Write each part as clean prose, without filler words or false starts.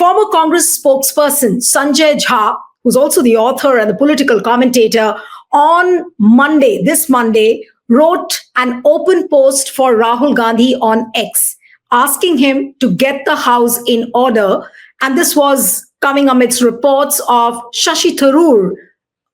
former Congress spokesperson Sanjay Jha, who's also the author and the political commentator, on Monday, this Monday, wrote an open post for Rahul Gandhi on X, asking him to get the house in order. And this was coming amidst reports of Shashi Tharoor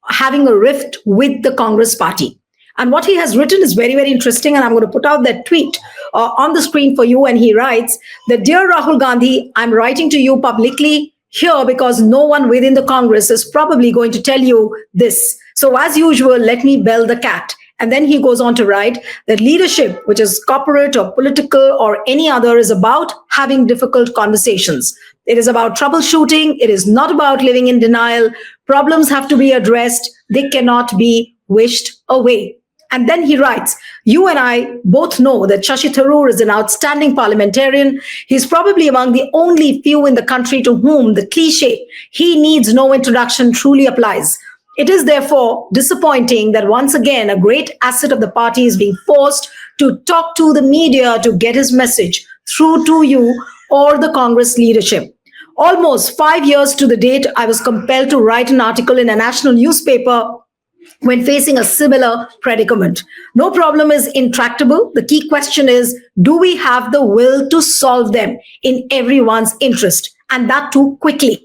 having a rift with the Congress party. And what he has written is very, very interesting. And I'm going to put out that tweet on the screen for you. And he writes that, "Dear Rahul Gandhi, I'm writing to you publicly here because no one within the Congress is probably going to tell you this. So as usual, let me bell the cat." And then he goes on to write that leadership, which is corporate or political or any other, is about having difficult conversations. It is about troubleshooting. It is not about living in denial. Problems have to be addressed. They cannot be wished away. And then he writes, "You and I both know that Shashi Tharoor is an outstanding parliamentarian. He's probably among the only few in the country to whom the cliche, 'he needs no introduction,' truly applies. It is therefore disappointing that once again, a great asset of the party is being forced to talk to the media to get his message through to you or the Congress leadership. Almost 5 years to the date, I was compelled to write an article in a national newspaper when facing a similar predicament. No problem is intractable. The key question is, do we have the will to solve them in everyone's interest? And that too quickly."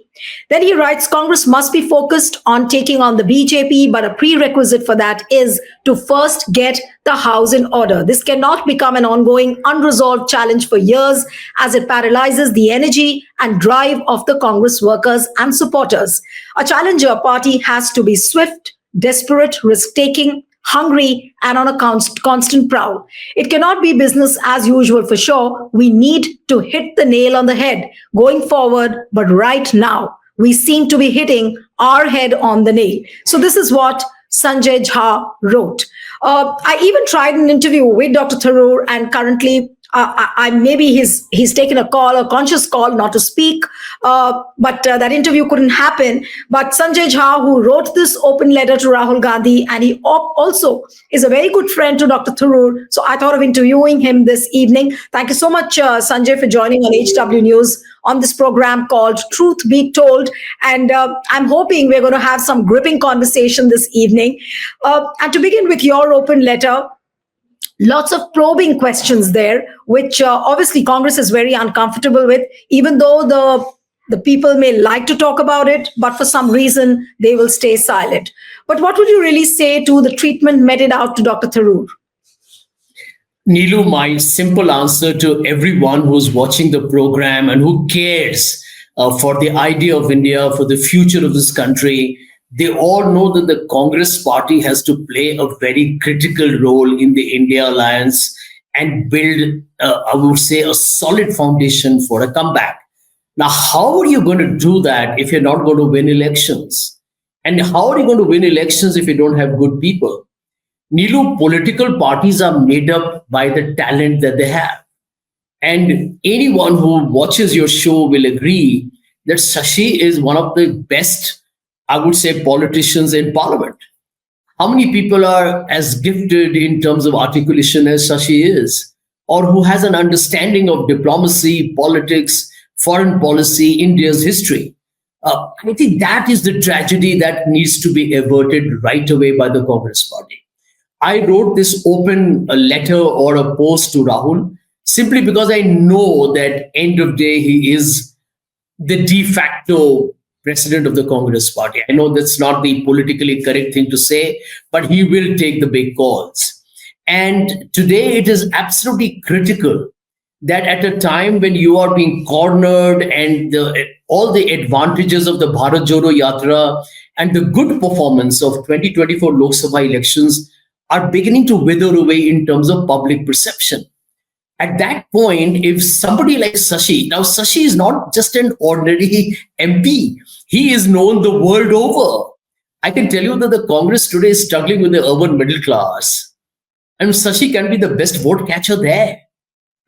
Then he writes, "Congress must be focused on taking on the BJP, but a prerequisite for that is to first get the house in order. This cannot become an ongoing, unresolved challenge for years as it paralyzes the energy and drive of the Congress workers and supporters. A challenger party has to be swift, desperate, risk-taking, hungry, and on a constant prowl. It cannot be business as usual for sure. We need to hit the nail on the head going forward, but right now, we seem to be hitting our head on the nail." So this is what Sanjay Jha wrote. I even tried an interview with Dr. Tharoor, and currently maybe he's taken a conscious call not to speak, but that interview couldn't happen. But Sanjay Jha, who wrote this open letter to Rahul Gandhi, and he also is a very good friend to Dr. Tharoor, so I thought of interviewing him this evening. Thank you so much, Sanjay, for joining on HW News on this program called Truth Be Told. And I'm hoping we're going to have some gripping conversation this evening. And to begin with your open letter, lots of probing questions there, which obviously Congress is very uncomfortable with, even though the people may like to talk about it, but for some reason they will stay silent. But what would you really say to the treatment meted out to Dr. Tharoor? Neelu, my simple answer to everyone who's watching the program and who cares for the idea of India, for the future of this country, they all know that the Congress party has to play a very critical role in the India alliance and build, I would say, a solid foundation for a comeback. Now, how are you going to do that if you're not going to win elections? And how are you going to win elections if you don't have good people? Neelu, political parties are made up by the talent that they have. And anyone who watches your show will agree that Shashi is one of the best, I would say, politicians in parliament. How many people are as gifted in terms of articulation as Shashi is, or who has an understanding of diplomacy, politics, foreign policy, India's history? I think that is the tragedy that needs to be averted right away by the Congress party. I wrote this open letter or a post to Rahul simply because I know that end of day he is the de facto president of the Congress party. I know that's not the politically correct thing to say, but he will take the big calls. And today it is absolutely critical that at a time when you are being cornered and all the advantages of the Bharat Jodo Yatra and the good performance of 2024 Lok Sabha elections are beginning to wither away in terms of public perception. At that point, if somebody like Shashi, now Shashi is not just an ordinary MP, he is known the world over. I can tell you that the Congress today is struggling with the urban middle class. And Shashi can be the best vote catcher there.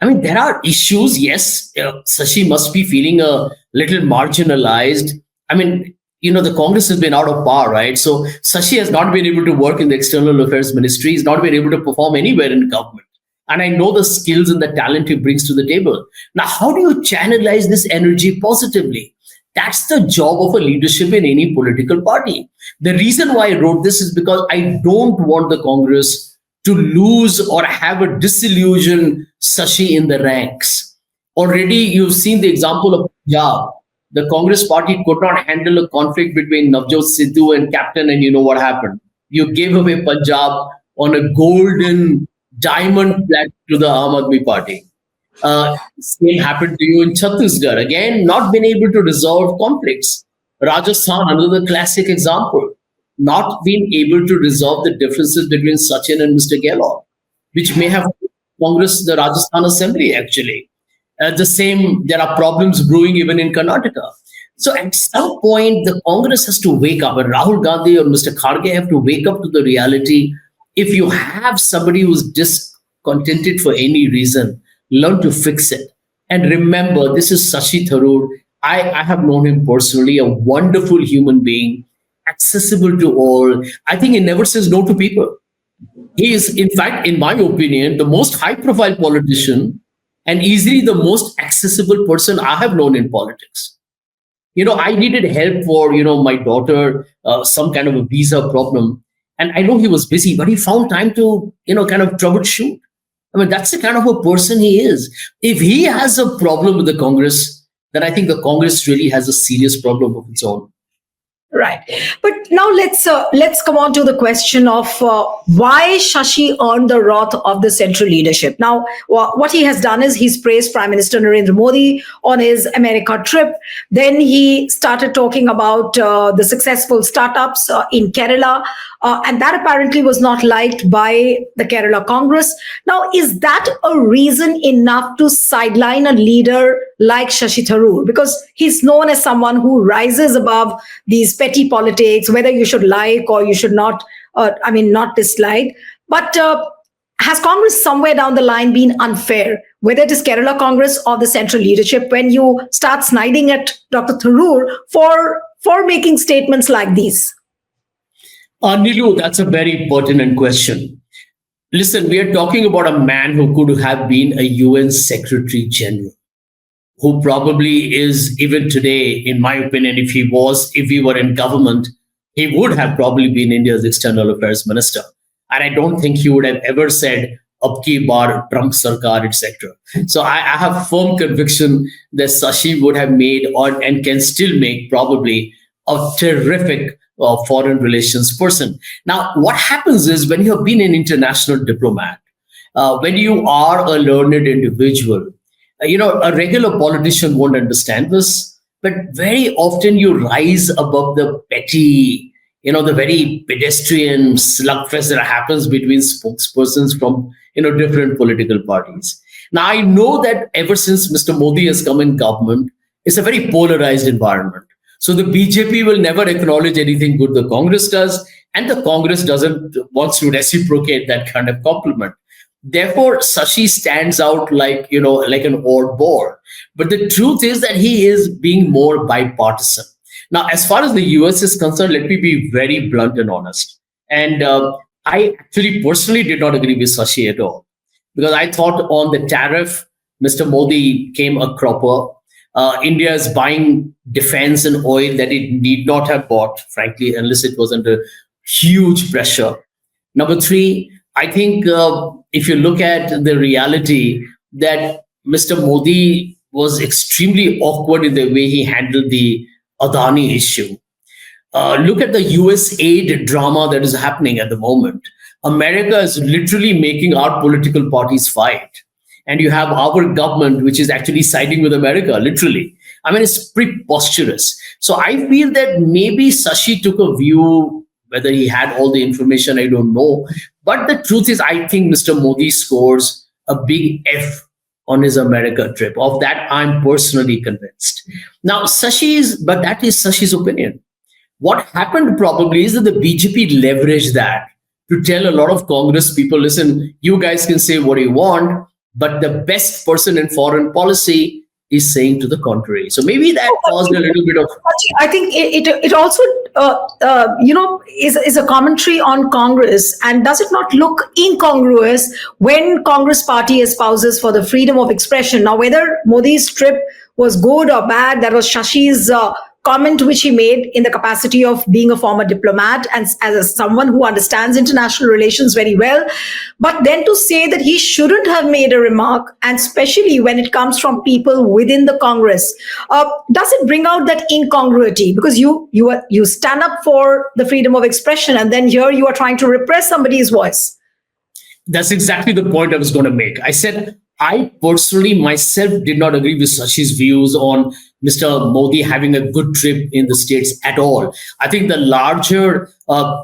I mean, there are issues, yes, Shashi must be feeling a little marginalized. I mean, the Congress has been out of power, right? So Shashi has not been able to work in the External Affairs Ministry. He's not been able to perform anywhere in government. And I know the skills and the talent he brings to the table. Now, how do you channelize this energy positively? That's the job of a leadership in any political party. The reason why I wrote this is because I don't want the Congress to lose or have a disillusioned Shashi in the ranks. Already, you've seen the example of Punjab. The Congress party could not handle a conflict between Navjot Sidhu and Captain, and you know what happened? You gave away Punjab on a golden diamond plaque to the Aam Aadmi Party. Same happened to you in Chhattisgarh. Again, not been able to resolve conflicts. Rajasthan, another classic example, not being able to resolve the differences between Sachin and Mr. Gehlot, which may have Congress, the Rajasthan Assembly actually. The same, there are problems brewing even in Karnataka. So at some point, the Congress has to wake up, and Rahul Gandhi or Mr. Kharge have to wake up to the reality. If you have somebody who's discontented for any reason, learn to fix it. And remember, this is Shashi Tharoor. I have known him personally, a wonderful human being, accessible to all. I think he never says no to people. He is, in fact, in my opinion, the most high profile politician and easily the most accessible person I have known in politics. I needed help for, my daughter, some kind of a visa problem. And I know he was busy, but he found time to, kind of troubleshoot. I mean, that's the kind of a person he is. If he has a problem with the Congress, then I think the Congress really has a serious problem of its own. Right. But now let's come on to the question of why Shashi earned the wrath of the central leadership. Now, what he has done is he's praised Prime Minister Narendra Modi on his America trip. Then he started talking about the successful startups in Kerala. And that apparently was not liked by the Kerala Congress. Now, is that a reason enough to sideline a leader like Shashi Tharoor? Because he's known as someone who rises above these petty politics, whether you should like or you should not, not dislike. But has Congress somewhere down the line been unfair, whether it is Kerala Congress or the central leadership, when you start sniding at Dr. Tharoor for making statements like these? Neelu, that's a very pertinent question. Listen, we are talking about a man who could have been a UN Secretary General, who probably is even today, in my opinion, if he were in government, he would have probably been India's External Affairs Minister. And I don't think he would have ever said, "Ab ki baar Trump Sarkar," etc. So I have firm conviction that Shashi would have made and can still make probably a terrific foreign relations person. Now, what happens is when you have been an international diplomat, when you are a learned individual, a regular politician won't understand this, but very often you rise above the petty, the very pedestrian slugfest that happens between spokespersons from, different political parties. Now, I know that ever since Mr. Modi has come in government, it's a very polarized environment. So the BJP will never acknowledge anything good the Congress does, and the Congress wants to reciprocate that kind of compliment. Therefore, Shashi stands out like an oddball. But the truth is that he is being more bipartisan. Now, as far as the US is concerned, let me be very blunt and honest. And I actually personally did not agree with Shashi at all, because I thought on the tariff, Mr. Modi came a cropper. India is buying defense and oil that it need not have bought, frankly, unless it was under huge pressure. Number three, I think if you look at the reality that Mr. Modi was extremely awkward in the way he handled the Adani issue. Look at the US aid drama that is happening at the moment. America is literally making our political parties fight. And you have our government, which is actually siding with America, literally. I mean, it's preposterous. So I feel that maybe Shashi took a view, whether he had all the information, I don't know. But the truth is, I think Mr. Modi scores a big F on his America trip. Of that, I'm personally convinced. Now, but that is Shashi's opinion. What happened probably is that the BJP leveraged that to tell a lot of Congress people, listen, you guys can say what you want, but the best person in foreign policy is saying to the contrary. So maybe that caused a little bit of. I think it also is a commentary on Congress, and does it not look incongruous when Congress party espouses for the freedom of expression? Now, whether Modi's trip was good or bad. That was Shashi's comment which he made in the capacity of being a former diplomat and as someone who understands international relations very well. But then to say that he shouldn't have made a remark, and especially when it comes from people within the Congress, does it bring out that incongruity? Because you stand up for the freedom of expression, and then here you are trying to repress somebody's voice. That's exactly the point I was going to make. I said, I personally myself did not agree with Sashi's views on Mr. Modi having a good trip in the States at all. I think the larger,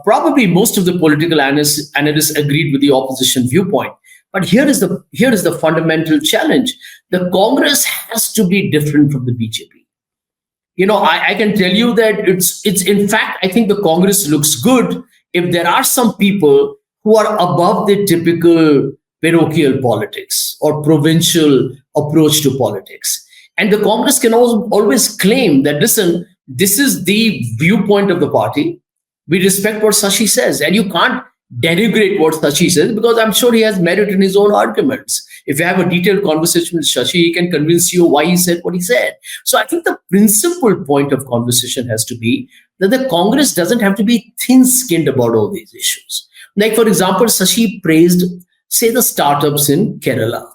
probably most of the political analysts agreed with the opposition viewpoint. But here is the fundamental challenge. The Congress has to be different from the BJP. I can tell you that it's in fact, I think the Congress looks good if there are some people who are above the typical parochial politics or provincial approach to politics. And the Congress can always claim that, listen, this is the viewpoint of the party. We respect what Shashi says. And you can't denigrate what Shashi says, because I'm sure he has merit in his own arguments. If you have a detailed conversation with Shashi, he can convince you why he said what he said. So I think the principal point of conversation has to be that the Congress doesn't have to be thin-skinned about all these issues. Like, for example, Shashi praised, say, the startups in Kerala.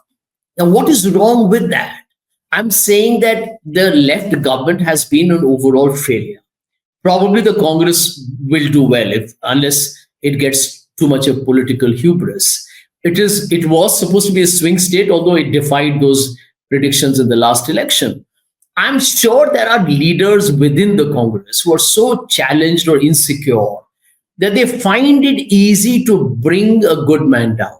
Now, what is wrong with that? I'm saying that the left government has been an overall failure. Probably the Congress will do well unless it gets too much of political hubris. It was supposed to be a swing state, although it defied those predictions in the last election. I'm sure there are leaders within the Congress who are so challenged or insecure that they find it easy to bring a good man down.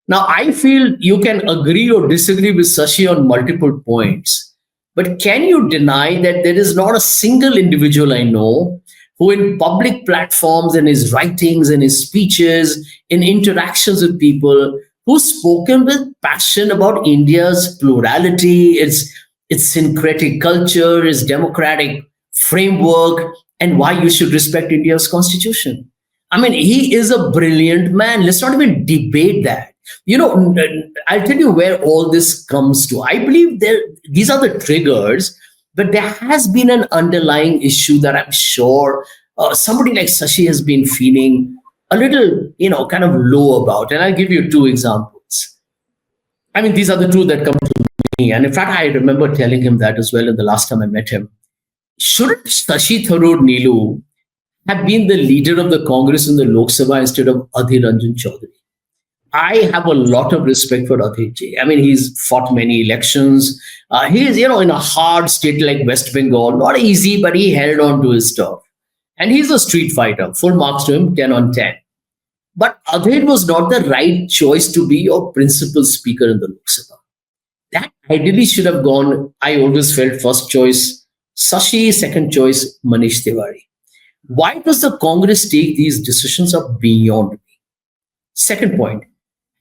Now, I feel you can agree or disagree with Shashi on multiple points, but can you deny that there is not a single individual I know who in public platforms and his writings and his speeches, in interactions with people, who's spoken with passion about India's plurality, its syncretic culture, its democratic framework, and why you should respect India's constitution? I mean, he is a brilliant man. Let's not even debate that. I'll tell you where all this comes to. I believe these are the triggers, but there has been an underlying issue that I'm sure somebody like Shashi has been feeling a little, kind of low about. And I'll give you two examples. I mean, these are the two that come to me. And in fact, I remember telling him that as well in the last time I met him. Shouldn't Shashi Tharoor Neelu have been the leader of the Congress in the Lok Sabha instead of Adhir Ranjan Chaudhary? I have a lot of respect for Adhir Ji. I mean, he's fought many elections. He is, in a hard state like West Bengal, not easy, but he held on to his stuff. And he's a street fighter. Full marks to him, 10 on 10. But Adhir was not the right choice to be your principal speaker in the Lok Sabha. That ideally should have gone, I always felt, first choice Shashi, second choice Manish Tiwari. Why does the Congress take these decisions are beyond me? Second point,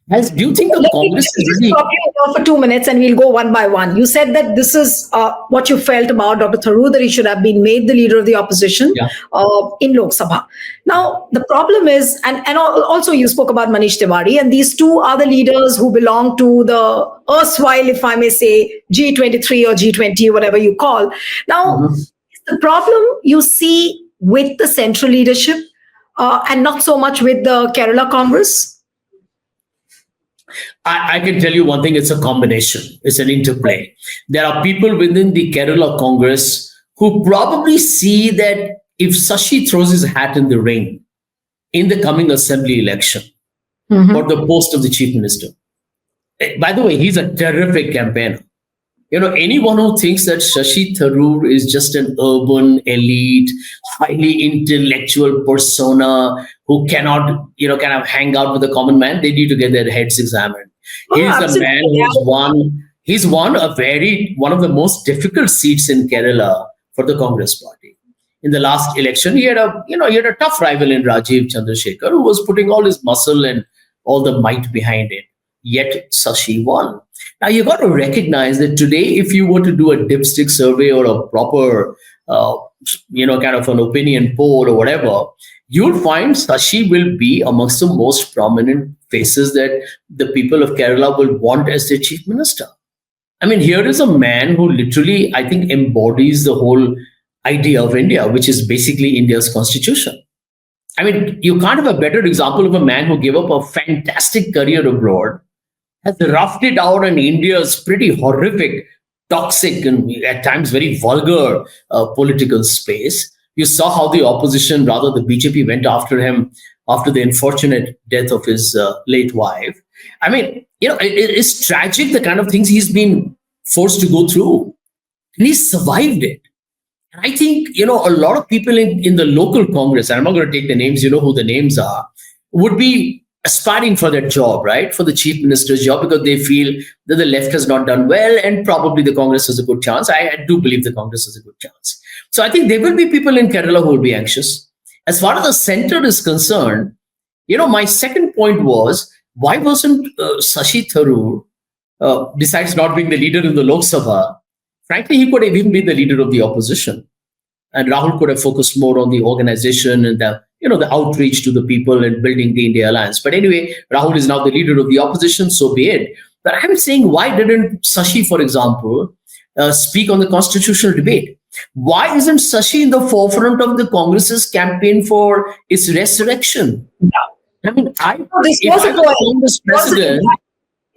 do you think the Congress is really... Stop you for 2 minutes and we'll go one by one. You said that this is what you felt about Dr. Tharoor, that he should have been made the leader of the opposition in Lok Sabha. Now, the problem is, and also you spoke about Manish Tiwari, and these two are the leaders who belong to the erstwhile, if I may say, G23 or G20, whatever you call. Now, the problem you see with the central leadership and not so much with the Kerala Congress? I can tell you one thing, it's a combination. It's an interplay. There are people within the Kerala Congress who probably see that if Shashi throws his hat in the ring in the coming assembly election for the post of the chief minister, by the way, he's a terrific campaigner. Anyone who thinks that Shashi Tharoor is just an urban elite, highly intellectual persona who cannot, kind of hang out with the common man, they need to get their heads examined. He's a man he's won one of the most difficult seats in Kerala for the Congress party. In the last election, he had a tough rival in Rajiv Chandrasekhar, who was putting all his muscle and all the might behind it. Yet Shashi won. Now, you got to recognize that today, if you were to do a dipstick survey or a proper, kind of an opinion poll or whatever, you'll find Shashi will be amongst the most prominent faces that the people of Kerala will want as their chief minister. I mean, here is a man who literally, I think, embodies the whole idea of India, which is basically India's constitution. I mean, you can't have a better example of a man who gave up a fantastic career abroad, has roughed it out in India's pretty horrific, toxic, and at times very vulgar political space. You saw how the opposition, rather the BJP, went after him after the unfortunate death of his late wife. I mean, it's tragic the kind of things he's been forced to go through, and he survived it. I think, a lot of people in the local Congress, and I'm not going to take the names, you know who the names are, would be aspiring for that job, right? For the chief minister's job, because they feel that the left has not done well and probably the Congress has a good chance. I do believe the Congress has a good chance. So I think there will be people in Kerala who will be anxious. As far as the center is concerned, my second point was, why wasn't Shashi Tharoor, besides not being the leader in the Lok Sabha, frankly, he could have even been the leader of the opposition. And Rahul could have focused more on the organization and the outreach to the people and building the India Alliance. But anyway, Rahul is now the leader of the opposition, so be it. But I'm saying, why didn't Shashi, for example, speak on the constitutional debate? Why isn't Shashi in the forefront of the Congress's campaign for its resurrection? I mean, if I was Congress president,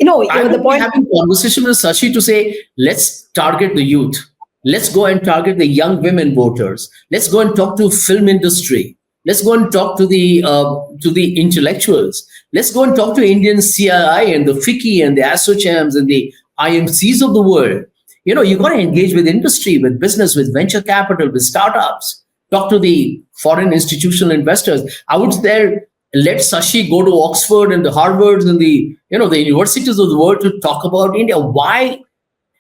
I would be having conversation with Shashi to say, let's target the youth. Let's go and target the young women voters. Let's go and talk to film industry. Let's go and talk to the intellectuals. Let's go and talk to Indian CII and the FICCI and the ASSOCHAMs and the IMCs of the world. You got to engage with industry, with business, with venture capital, with startups. Talk to the foreign institutional investors. I would there let Shashi go to Oxford and the Harvards and the universities of the world to talk about India. Why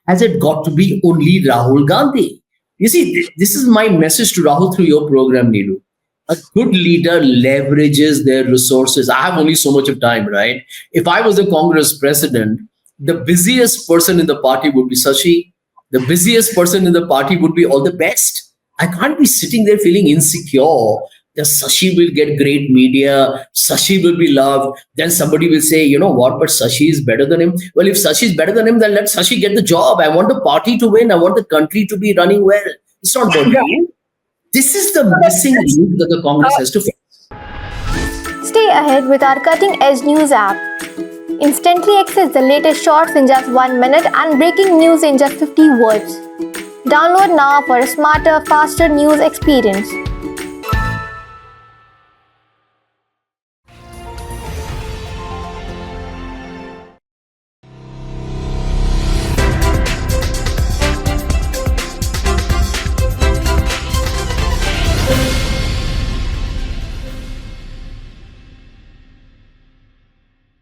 has it got to be only Rahul Gandhi? You see, this is my message to Rahul through your program, Neelu. A good leader leverages their resources. I have only so much of time, right? If I was a Congress president, the busiest person in the party would be Shashi. The busiest person in the party would be all the best. I can't be sitting there feeling insecure that Shashi will get great media, Shashi will be loved. Then somebody will say, you know what, but Shashi is better than him. Well, if Shashi is better than him, then let Shashi get the job. I want the party to win. I want the country to be running well. It's not about you. This is the missing link that the Congress has to fix. Stay ahead with our cutting edge news app. Instantly access the latest shorts in just 1 minute and breaking news in just 50 words. Download now for a smarter, faster news experience.